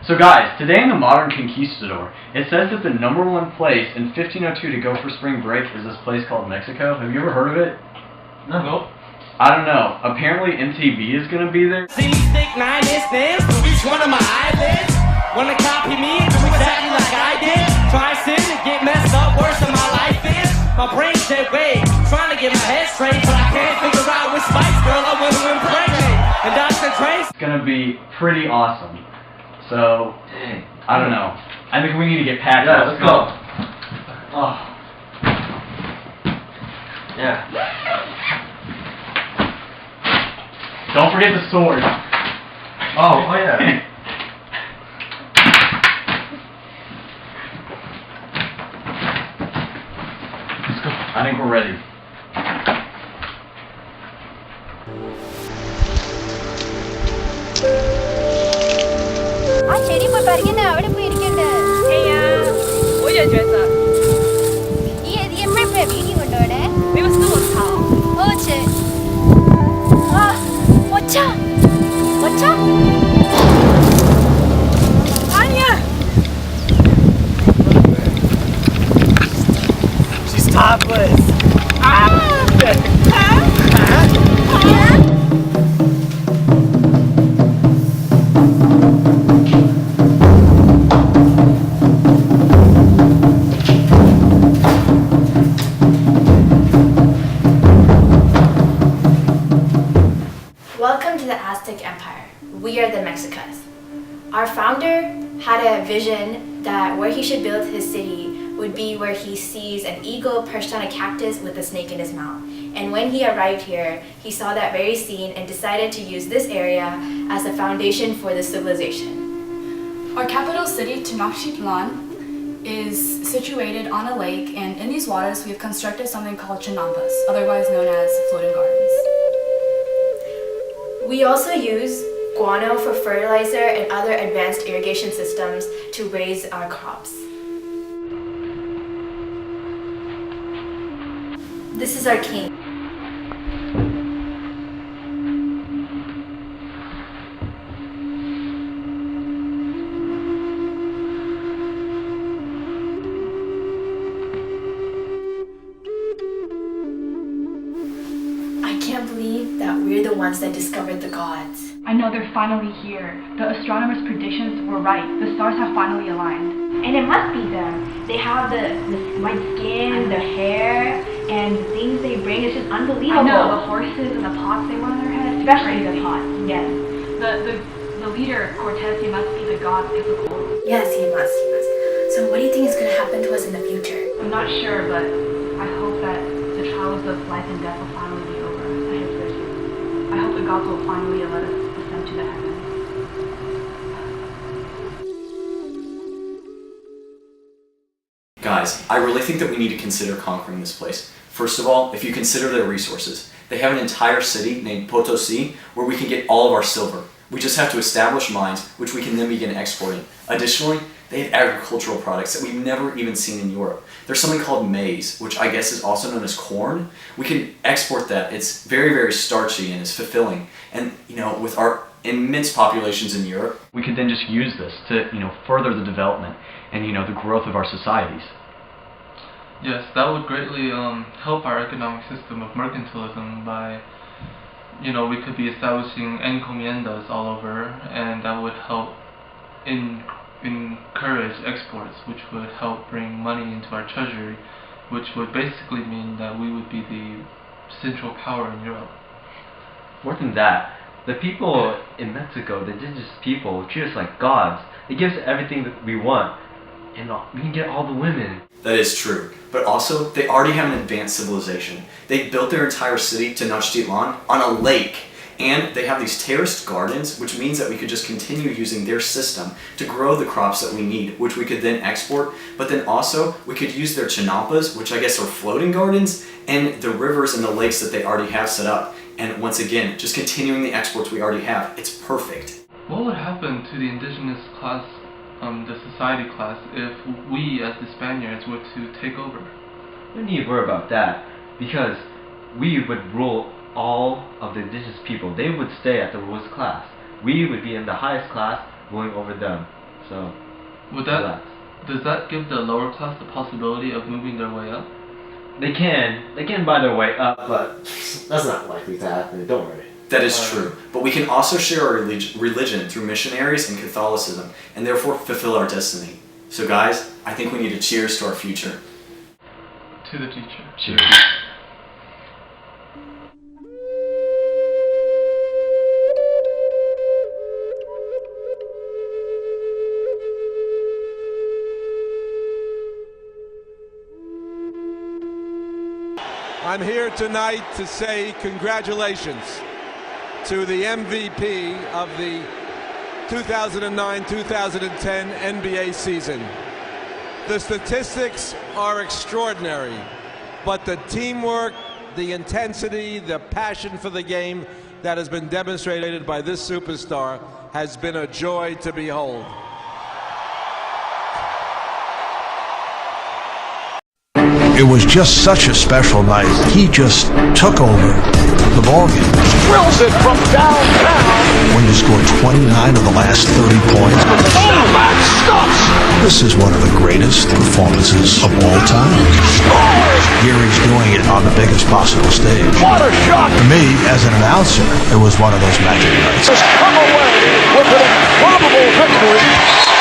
So guys, today in the Modern Conquistador, it says that the #1 place in 1502 to go for spring break is this place called Mexico. Have you ever heard of it? No. Nope. I don't know. Apparently MTV is going to be there. See me stick 9 inches to each one of my eyelids. Wanna copy me and do exactly like I did? Try sin and get messed up worse than my life is. My brain's dead weight, trying to get my head straight, but I can't figure out which Spice Girl I want to impregnate. And Dr. Dre's It's going to be pretty awesome. So, I don't know. I think we need to get packed up. Let's go. Oh. Yeah. Don't forget the sword. Oh yeah. Let's go. I think we're ready. She's topless. Welcome to the Aztec Empire. We are the Mexicas. Our founder had a vision that where he should build his city would be where he sees an eagle perched on a cactus with a snake in his mouth. And when he arrived here, he saw that very scene and decided to use this area as the foundation for the civilization. Our capital city, Tenochtitlan, is situated on a lake, and in these waters we have constructed something called chinampas, otherwise known as floating gardens. We also use guano for fertilizer and other advanced irrigation systems to raise our crops. This is our king. I can't believe that we're the ones that discovered the gods. I know they're finally here. The astronomers' predictions were right. The stars have finally aligned. And it must be them. They have the white skin, the hair, and the things they bring is just unbelievable. I know, the horses and the pots they wear on their heads. Especially crazy. the pots, yes. The leader, Cortez, he must be the god Quetzalcoatl. Yes, he must. So what do you think is going to happen to us in the future? I'm not sure, but I hope that the trials of life and death will finally be over at his birthday. I hope the gods will finally let us ascend to the heavens. Guys, I really think that we need to consider conquering this place. First of all, if you consider their resources, they have an entire city named Potosi where we can get all of our silver. We just have to establish mines, which we can then begin exporting. Additionally, they have agricultural products that we've never even seen in Europe. There's something called maize, which I guess is also known as corn. We can export that. It's very, very starchy and it's fulfilling. And, with our immense populations in Europe, We could then just use this to, further the development and, the growth of our societies. Yes, that would greatly help our economic system of mercantilism by, we could be establishing encomiendas all over, and that would help encourage exports, which would help bring money into our treasury, which would basically mean that we would be the central power in Europe. More than that, the people in Mexico, the indigenous people, treat us like gods. They give us everything that we want, and we can get all the women. that is true. But also, they already have an advanced civilization. They built their entire city, Tenochtitlan, on a lake. And they have these terraced gardens, which means that we could just continue using their system to grow the crops that we need, which we could then export. But then also, we could use their chinampas, which I guess are floating gardens, and the rivers and the lakes that they already have set up. And once again, just continuing the exports we already have. It's perfect. What would happen to the indigenous class, the society class, if we as the Spaniards were to take over? We don't need to worry about that, because we would rule all of the indigenous people. They would stay at the lowest class. We would be in the highest class, ruling over them. So Would that relax. does that give the lower class the possibility of moving their way up? They can buy their way up. But that's not likely to happen. Don't worry. That is true, but we can also share our religion through missionaries and Catholicism, and therefore fulfill our destiny. So guys, I think we need to cheers to our future. To the future. Cheers. I'm here tonight to say congratulations to the MVP of the 2009-2010 NBA season. The statistics are extraordinary, but the teamwork, the intensity, the passion for the game that has been demonstrated by this superstar has been a joy to behold. It was just such a special night. He just took over the ballgame. Drills it from downtown. When you score 29 of the last 30 points. Oh, that stuff! This is one of the greatest performances of all time. Here he's doing it on the biggest possible stage. What a shot! For me, as an announcer, it was one of those magic nights. Just come away with an improbable victory.